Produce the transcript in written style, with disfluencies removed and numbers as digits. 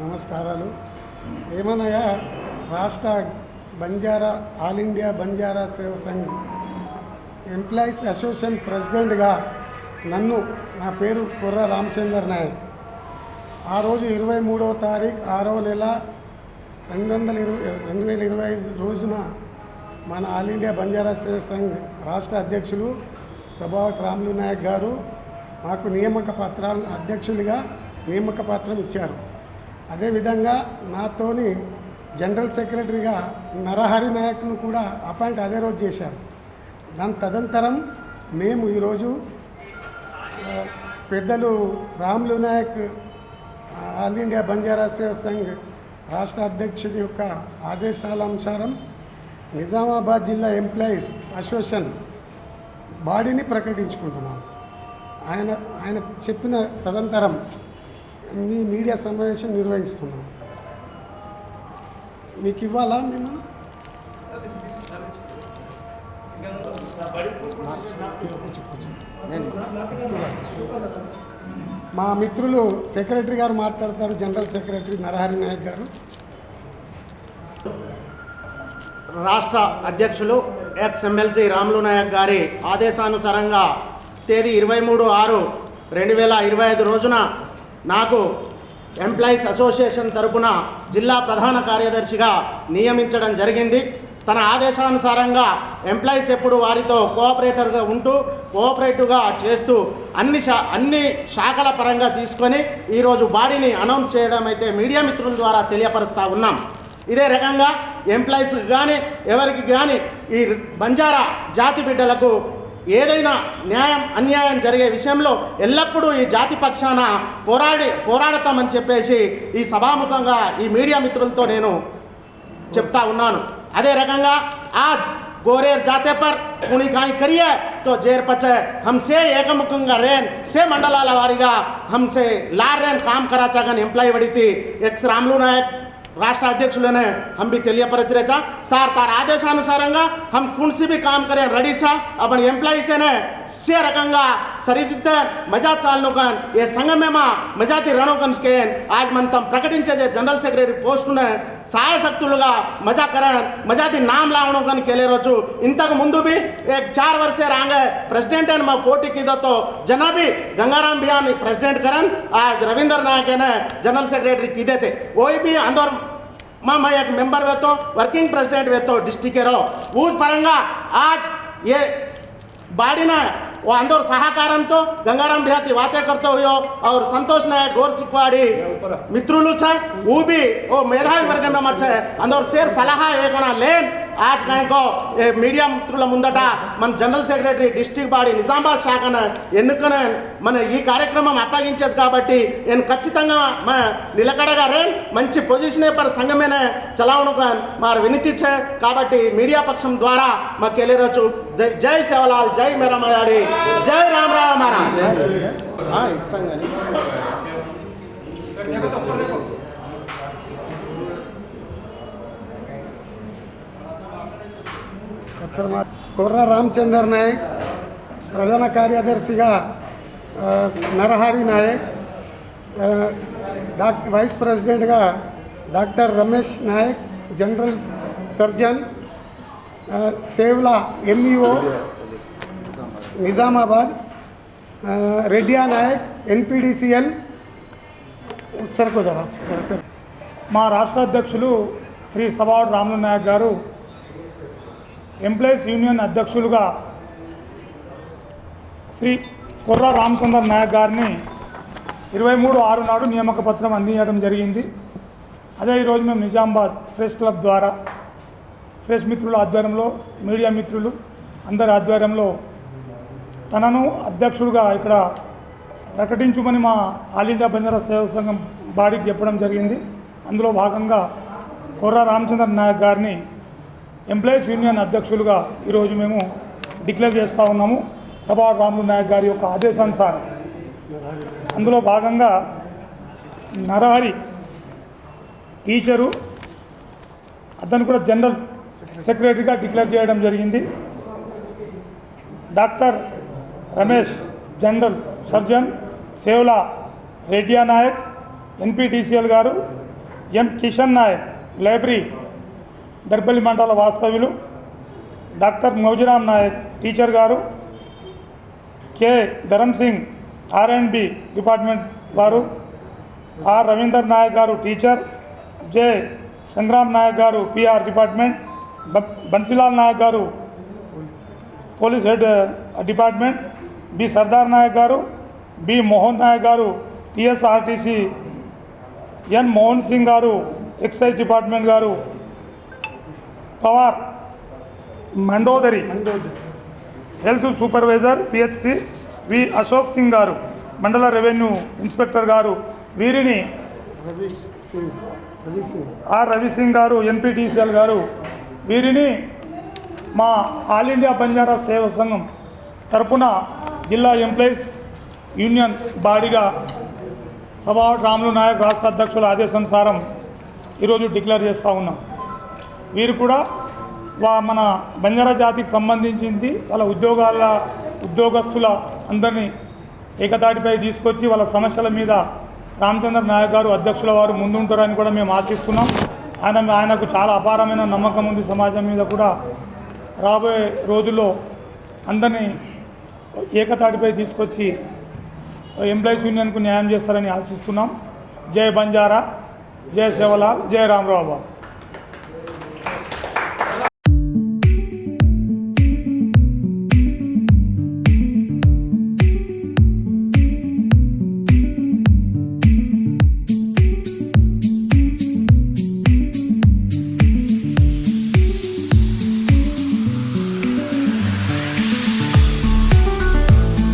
నమస్కారాలు. ఏమనగా రాష్ట్ర బంజారా ఆల్ ఇండియా బంజారా సేవ సంఘ్ ఎంప్లాయీస్ అసోసియేషన్ ప్రెసిడెంట్గా నన్ను నా పేరు కుర్ర రామచందర్ నాయక్ ఆ రోజు 23వ తారీఖు 6వ నెల 2025 రోజున మన ఆల్ ఇండియా బంజారా సేవ సంఘ్ రాష్ట్ర అధ్యక్షులు సభావత్ రాములు నాయక్ గారు మాకు అధ్యక్షులుగా నియామక పత్రం ఇచ్చారు. అదేవిధంగా నాతోని జనరల్ సెక్రటరీగా నరహరి నాయక్ను కూడా అపాయింట్ అదే రోజు చేశారు. దాని తదనంతరం మేము ఈరోజు పెద్దలు రాములు నాయక్ ఆల్ ఇండియా బంజారా సేవ సంఘ్ రాష్ట్ర అధ్యక్షుడి యొక్క ఆదేశాల అనుసారం నిజామాబాద్ జిల్లా ఎంప్లాయీస్ అసోసియేషన్ బాడీని ప్రకటించుకుంటున్నాం. ఆయన చెప్పిన తదనంతరం మీ మీడియా సమావేశం నిర్వహిస్తున్నాం. మీకు ఇవ్వాలా మేము మా మిత్రులు సెక్రటరీ గారు మాట్లాడతారు. జనరల్ సెక్రటరీ నరహరి నాయక్ గారు. రాష్ట్ర అధ్యక్షులు ఎక్స్ ఎమ్మెల్సీ రాములు నాయక్ గారి ఆదేశానుసారంగా తేదీ 23/6/2025 రోజున నాకు ఎంప్లాయీస్ అసోసియేషన్ తరపున జిల్లా ప్రధాన కార్యదర్శిగా నియమించడం జరిగింది. తన ఆదేశానుసారంగా ఎంప్లాయీస్ ఎప్పుడు వారితో కోఆపరేటివ్గా చేస్తూ అన్ని శాఖల పరంగా తీసుకొని ఈరోజు బాడీని అనౌన్స్ చేయడం అయితే మీడియా మిత్రుల ద్వారా తెలియపరుస్తూ ఉన్నాం. ఇదే రకంగా ఎంప్లాయీస్కి కానీ ఎవరికి కానీ ఈ బంజారా జాతి బిడ్డలకు ఏదైనా అన్యాయం జరిగే విషయంలో ఎల్లప్పుడూ ఈ జాతి పక్షాన పోరాడతామని చెప్పేసి ఈ సభాముఖంగా ఈ మీడియా మిత్రులతో నేను చెప్తా ఉన్నాను. అదే రకంగా ఆజ్ गोरेर जाते पर पुणी काई करिए तो जेर पचे हमसे एकमुखंगा रेन से मंडलाल वारीगा हमसे लार रेन काम कराचा गन एंप्लॉय वडिती एक्स रामुलु नायक राष्ट्र अध्यक्षुलने हम भी తెలియపరచరేచా సార్ तार ఆదేశానుసారంగా हम कुणसी भी काम करें रेडी छा अपन एंप्लॉई से ने से रकंगा सरिदिद्दे मजा चालनुकन ये संगमेमा मजाती रणुकन के आज मन तम प्रकटिंचे जनरल सेक्रेटरी पोस्ट ने సాయశక్తులుగా మజా కరన్ మజాది నామ్ లావణుకన్ కేలే రోజు ఇంతకు ముందు भी एक 4 वर्ष से रांगे प्रेसिडेंट एंड मा फोटी कीदो तो जनाबी गंगाराम बियान प्रेसिडेंट करन आज रविंद्र नायक ने जनरल सेक्रेटरी कीदे थे वही भी अंदर मैं एक मेंबर वे तो वर्किंग प्रेसिडेंट वे तो डिस्ट्रिक्ट रो उस परंगा आज ये बाड़ी ना वो अंदर सहकारम तो गंगाराम बिहाती बातें करते हुए और संतोष नायक गौर सिक्वाड़ी मित्रुलू छे वो भी वो मेधावी वर्ग में मत है अंदर शेर सलाह एक लेन आज कहीं को मीडिया मित्रुल मुंदट मन जनरल सेक्रेटरी डिस्ट्रिक्ट बाड़ी निजामाबाद शाखन ఎన్నుకొని మన ఈ కార్యక్రమం అప్పగించేది కాబట్టి నేను ఖచ్చితంగా మా నిలకడగా రేన్ మంచి పొజిషన్ पर సంఘమేనే చలావణుకన్ మార్ వినతిచ్చే కాబట్టి మీడియా పక్షం ద్వారా మాకు తెలియరోచు జై సేవలాల్ జై మేరమయాడి జై రామ్ రామ్ మహారాజ్ ఇస్తాం కానీ కుర్ర రామచందర్ నాయక్ ప్రధాన కార్యదర్శిగా నరహరి నాయక్ వైస్ ప్రెసిడెంట్గా doctor Ramesh Nayak general surgeon Sevla MEO Nizamabad Reddiya Nayak NPDCL సరుకుదరా మా రాష్ట్ర అధ్యక్షులు శ్రీ సభావత్ రాములు నాయక్ గారు ఎంప్లాయీస్ యూనియన్ అధ్యక్షులుగా శ్రీ కుర్ర రామచందర్ నాయక్ గారిని 23/6 నాడు నియామక పత్రం అందించడం జరిగింది. అదే ఈరోజు మేము నిజామాబాద్ ప్రెస్ క్లబ్ ద్వారా ప్రెస్ మిత్రుల ఆధ్వర్యంలో మీడియా మిత్రులు అందరి ఆధ్వర్యంలో తనను అధ్యక్షుడిగా ఇక్కడ ప్రకటించుకొని మా ఆల్ ఇండియా బంజారా సేవా సంఘం బాడీకి చెప్పడం జరిగింది. అందులో భాగంగా కుర్ర రామచందర్ నాయక్ గారిని ఎంప్లాయీస్ యూనియన్ అధ్యక్షులుగా ఈరోజు మేము డిక్లేర్ చేస్తూ ఉన్నాము సభావత్ రాములు నాయక్ గారి యొక్క ఆదేశానుసారం. అందులో భాగంగా నరహరి టీచరు అతను కూడా జనరల్ సెక్రటరీగా డిక్లేర్ చేయడం జరిగింది. Doctor Ramesh general surgeon Sevla Reddiya Nayak NPTCL గారు ఎం కిషన్ నాయక్ లైబ్రరీ దర్పల్లి మండల వాస్తవ్యులు, డాక్టర్ మౌజీరామ్ నాయక్ టీచర్ గారు, K Dharam Singh R&B department వారు, ఆర్ రవీందర్ నాయక్ గారు టీచర్, జె సంగ్రామ్ నాయక్ గారు PR డిపార్ట్మెంట్, బన్సీలాల్ నాయక్ గారు police head department, B Sardar Naik గారు, బి మోహన్ నాయక్ గారు TSRTC, ఎన్ మోహన్ సింగ్ గారు ఎక్సైజ్ డిపార్ట్మెంట్ గారు, Pawar Mandodari health supervisor PHC, వి అశోక్ సింగ్ గారు మండల రెవెన్యూ ఇన్స్పెక్టర్ గారు, వీరిని ఆర్ రవి సింగ్ గారు NPTCL గారు, వీరిని మా ఆల్ ఇండియా బంజారా సేవా సంఘం తరపున జిల్లా ఎంప్లాయీస్ యూనియన్ బాడీగా సభావత్ రాములు నాయక్ రాష్ట్ర అధ్యక్షుల ఆదేశానుసారం ఈరోజు డిక్లేర్ చేస్తూ ఉన్నాం. వీరు కూడా మన బంజారా జాతికి సంబంధించింది వాళ్ళ ఉద్యోగస్తుల అందరినీ ఏకతాటిపై తీసుకొచ్చి వాళ్ళ సమస్యల మీద రామచంద్ర నాయక్ గారు అధ్యక్షుల వారు ముందుంటారని కూడా మేము ఆశిస్తున్నాం. ఆయనకు చాలా అపారమైన నమ్మకం ఉంది సమాజం మీద కూడా. రాబోయే రోజుల్లో అందరినీ ఏకతాటిపై తీసుకొచ్చి ఎంప్లాయీస్ యూనియన్కు న్యాయం చేస్తారని ఆశిస్తున్నాం. జై బంజారా, జై సేవలాల్, జై రామరావు బాబు.